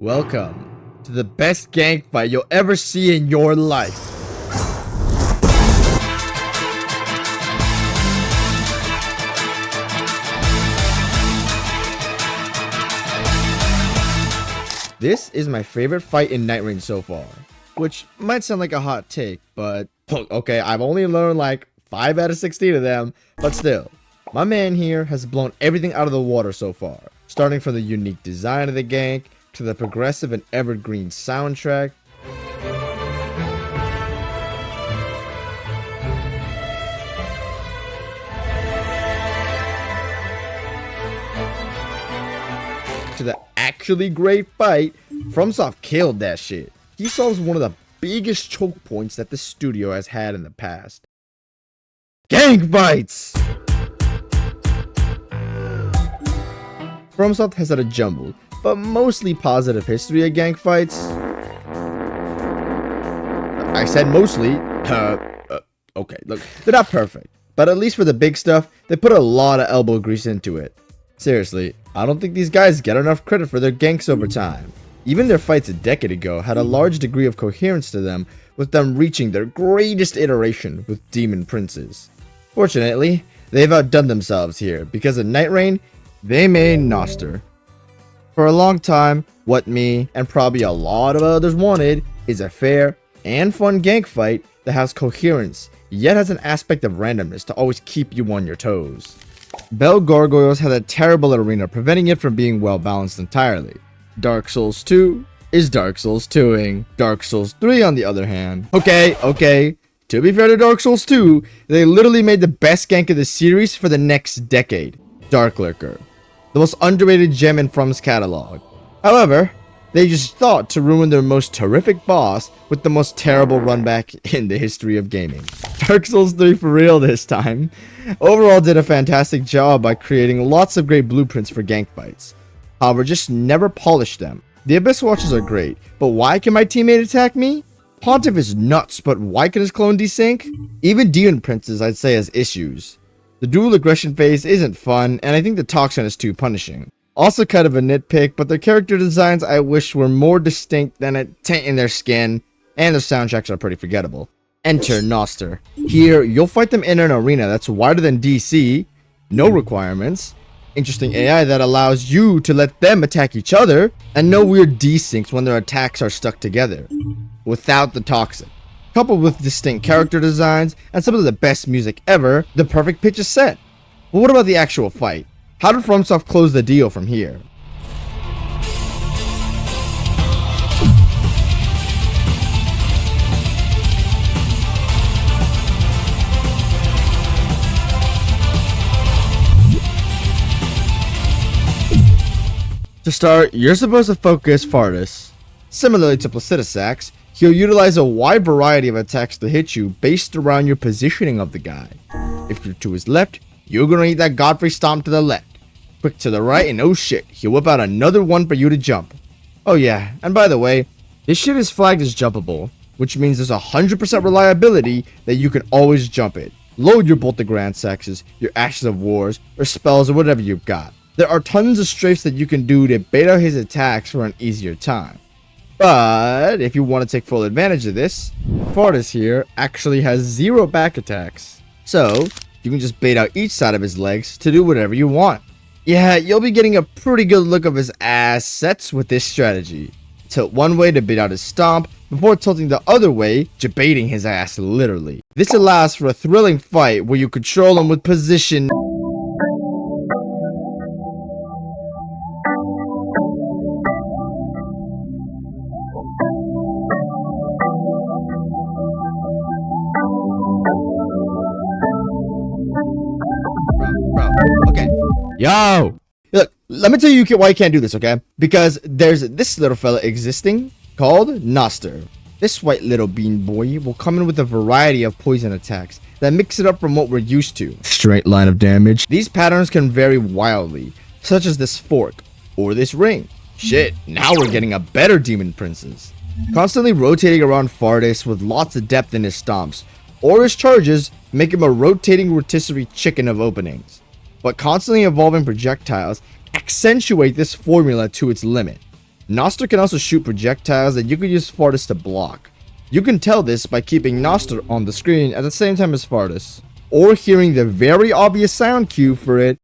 Welcome to the best gank fight you'll ever see in your life. This is my favorite fight in Nightreign so far, which might sound like a hot take, but okay, I've only learned like 5 out of 16 of them, but still, my man here has blown everything out of the water so far, starting from the unique design of the gank, to the progressive and evergreen soundtrack, to the actually great fight. FromSoft killed that shit. He solves one of the biggest choke points that the studio has had in the past. Gank fights! FromSoft has had a jumbled, but mostly positive history of gank fights. I said mostly. Okay, look, they're not perfect, but at least for the big stuff, they put a lot of elbow grease into it. Seriously, I don't think these guys get enough credit for their ganks over time. Even their fights a decade ago had a large degree of coherence to them, with them reaching their greatest iteration with Demon Princes. Fortunately, they've outdone themselves here, because in Nightreign, they made Gnoster. For a long time, what me, and probably a lot of others wanted, is a fair and fun gank fight that has coherence, yet has an aspect of randomness to always keep you on your toes. Bell Gargoyles had a terrible arena, preventing it from being well balanced entirely. Dark Souls 2 is Dark Souls 2ing. Dark Souls 3 on the other hand. Okay. To be fair to Dark Souls 2, they literally made the best gank of the series for the next decade. Dark Lurker, the most underrated gem in From's catalog. However, they just thought to ruin their most terrific boss with the most terrible runback in the history of gaming. Dark Souls 3 for real this time. Overall did a fantastic job by creating lots of great blueprints for gank fights. However, just never polished them. The Abyss Watches are great, but why can my teammate attack me? Pontiff is nuts, but why can his clone desync? Even Demon Princes I'd say has issues. The dual aggression phase isn't fun, and I think the Toxin is too punishing. Also kind of a nitpick, but their character designs I wish were more distinct than a taint in their skin, and their soundtracks are pretty forgettable. Enter Gnoster. Here, you'll fight them in an arena that's wider than DC, no requirements, interesting AI that allows you to let them attack each other, and no weird desyncs when their attacks are stuck together, without the Toxin. Coupled with distinct character designs and some of the best music ever, the perfect pitch is set. But what about the actual fight? How did FromSoft close the deal from here? To start, you're supposed to focus Fartus. Similarly to Placidusax, he'll utilize a wide variety of attacks to hit you based around your positioning of the guy. If you're to his left, you're gonna eat that Godfrey stomp to the left. Quick to the right, and oh shit, he'll whip out another one for you to jump. Oh yeah, and by the way, this shit is flagged as jumpable, which means there's 100% reliability that you can always jump it. Load your Bolt the Grand Sexes, your Ashes of Wars, or spells or whatever you've got. There are tons of strafes that you can do to bait out his attacks for an easier time. But if you want to take full advantage of this, Fartus here actually has 0 back attacks. So you can just bait out each side of his legs to do whatever you want. Yeah, you'll be getting a pretty good look of his assets with this strategy. Tilt one way to bait out his stomp, before tilting the other way, jebaiting his ass literally. This allows for a thrilling fight where you control him with position. Okay. Yo! Look, let me tell you why you can't do this, okay? Because there's this little fella existing called Gnoster. This white little bean boy will come in with a variety of poison attacks that mix it up from what we're used to. Straight line of damage. These patterns can vary wildly, such as this fork or this ring. Shit, now we're getting a better Demon Princes. Constantly rotating around Fartus with lots of depth in his stomps, or his charges make him a rotating rotisserie chicken of openings. But constantly evolving projectiles accentuate this formula to its limit. Gnoster can also shoot projectiles that you can use Fartus to block. You can tell this by keeping Gnoster on the screen at the same time as Fartus, or hearing the very obvious sound cue for it.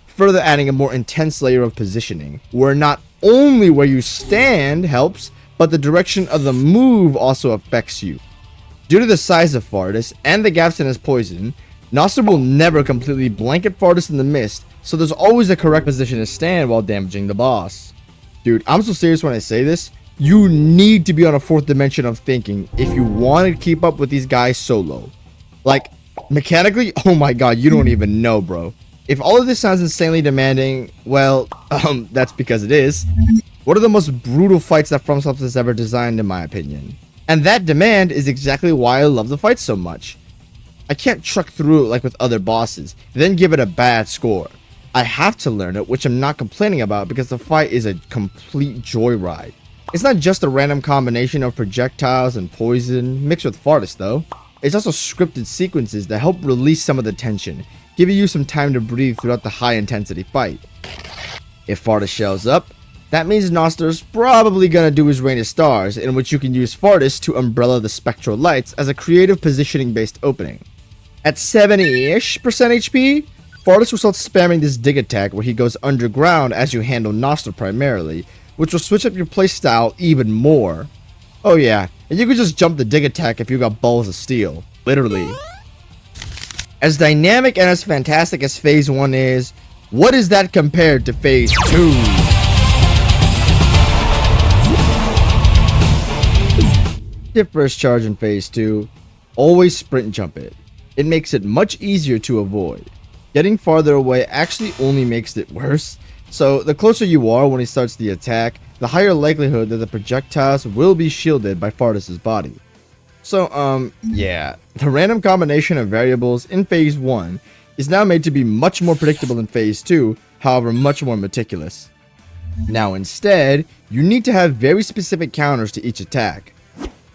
Further adding a more intense layer of positioning, where not only where you stand helps, but the direction of the move also affects you. Due to the size of Fartus and the gaps in his poison, Gnoster will never completely blanket Fartus in the mist, so there's always a correct position to stand while damaging the boss. Dude, I'm so serious when I say this. You need to be on a 4th dimension of thinking if you want to keep up with these guys solo. Like, mechanically, oh my god, you don't even know, bro. If all of this sounds insanely demanding, well, that's because it is. What are the most brutal fights that FromSoft has ever designed, in my opinion? And that demand is exactly why I love the fight so much. I can't truck through it like with other bosses, then give it a bad score. I have to learn it, which I'm not complaining about because the fight is a complete joyride. It's not just a random combination of projectiles and poison mixed with Fartus though. It's also scripted sequences that help release some of the tension, giving you some time to breathe throughout the high intensity fight. If Fartus shows up, that means Gnoster's probably gonna do his Rain of Stars, in which you can use Fartus to umbrella the spectral lights as a creative positioning based opening. At 70-ish% HP, Fartus will start spamming this dig attack where he goes underground as you handle Gnoster primarily, which will switch up your playstyle even more. Oh yeah, and you can just jump the dig attack if you got balls of steel, literally. As dynamic and as fantastic as Phase 1 is, what is that compared to Phase 2? Tip first charge in Phase 2, always sprint jump it. It makes it much easier to avoid. Getting farther away actually only makes it worse, so the closer you are when he starts the attack, the higher likelihood that the projectiles will be shielded by Fartus' body. So, yeah, the random combination of variables in Phase 1 is now made to be much more predictable in Phase 2, however much more meticulous. Now instead, you need to have very specific counters to each attack.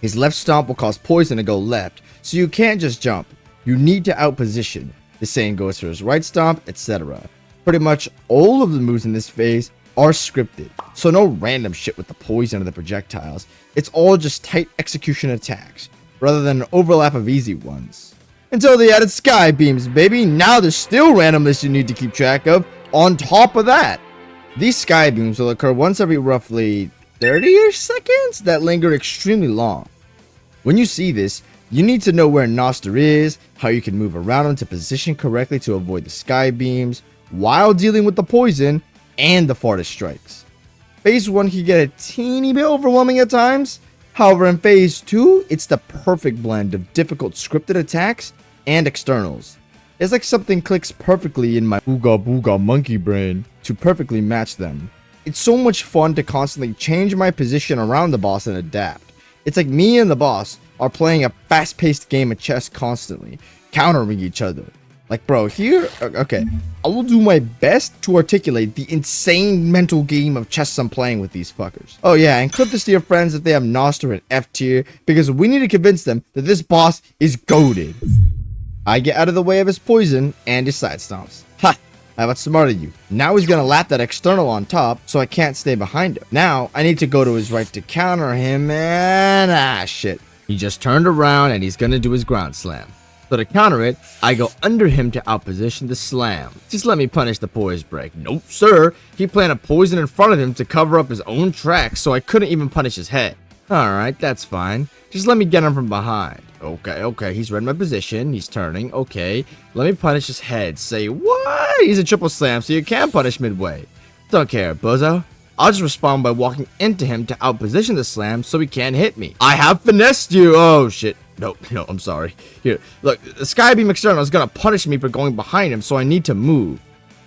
His left stomp will cause poison to go left, so you can't just jump. You need to outposition. The same goes for his right stomp, etc. Pretty much all of the moves in this phase are scripted, so no random shit with the poison or the projectiles. It's all just tight execution attacks, rather than an overlap of easy ones. Until they added sky beams, baby. Now there's still randomness you need to keep track of on top of that. These sky beams will occur once every roughly 30-ish seconds that linger extremely long. When you see this, you need to know where Gnoster is, how you can move around him to position correctly to avoid the sky beams, while dealing with the poison and the Fartus strikes. Phase 1 can get a teeny bit overwhelming at times, however in Phase 2, it's the perfect blend of difficult scripted attacks and externals. It's like something clicks perfectly in my booga booga monkey brain to perfectly match them. It's so much fun to constantly change my position around the boss and adapt. It's like me and the boss are playing a fast-paced game of chess constantly, countering each other. Like, bro, here, okay, I will do my best to articulate the insane mental game of chess I'm playing with these fuckers. Oh yeah, and clip this to your friends if they have Gnoster in F tier, because we need to convince them that this boss is goated. I get out of the way of his poison and his side stomps. Ha! I've outsmarted you. Now he's gonna lap that external on top, so I can't stay behind him. Now, I need to go to his right to counter him, and shit. He just turned around and he's gonna do his ground slam. So to counter it, I go under him to outposition the slam. Just let me punish the poise break. Nope, sir. He planted poison in front of him to cover up his own tracks, so I couldn't even punish his head. Alright, that's fine. Just let me get him from behind. Okay, he's read my position. He's turning. Okay, let me punish his head. Say what? He's a triple slam, so you can't punish midway. Don't care, bozo. I'll just respond by walking into him to outposition the slam so he can't hit me. I have finessed you. Oh, shit. No, I'm sorry. Here, look, the Skybeam External is gonna punish me for going behind him, so I need to move.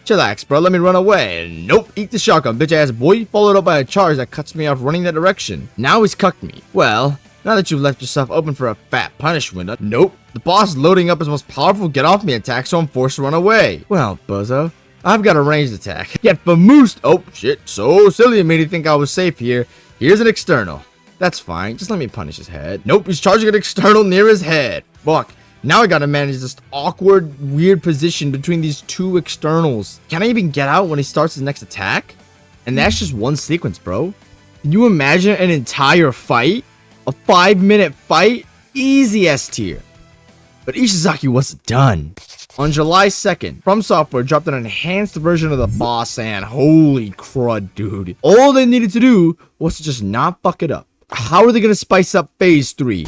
Chillax, bro, let me run away. Nope, eat the shotgun, bitch ass boy, followed up by a charge that cuts me off running that direction. Now he's cucked me. Well, now that you've left yourself open for a fat punish window, nope, the boss is loading up his most powerful get off me attack, so I'm forced to run away. Well, bozo, I've got a ranged attack. Get vamoosed. Oh, shit, so silly of me to think I was safe here. Here's an external. That's fine. Just let me punish his head. Nope, he's charging an external near his head. Fuck. Now I gotta manage this awkward, weird position between these two externals. Can I even get out when he starts his next attack? And that's just one sequence, bro. Can you imagine an entire fight? A 5-minute fight? Easy S tier. But Ishizaki wasn't done. On July 2nd, From Software dropped an enhanced version of the boss, and holy crud, dude. All they needed to do was to just not fuck it up. How are they gonna spice up Phase 3?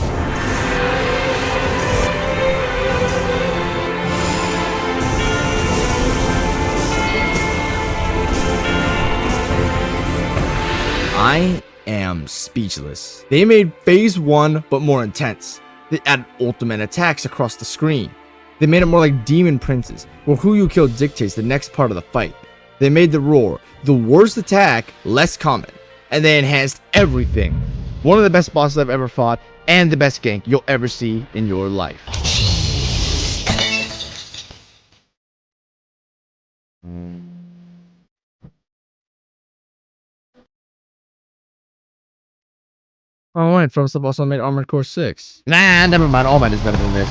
I am speechless. They made Phase 1 but more intense. They added ultimate attacks across the screen. They made it more like Demon Princes, where who you kill dictates the next part of the fight. They made the roar, the worst attack, less common. And they enhanced everything. One of the best bosses I've ever fought, and the best gank you'll ever see in your life. Oh wait, From Software also made Armored Core 6. Nah, never mind, All Might is better than this.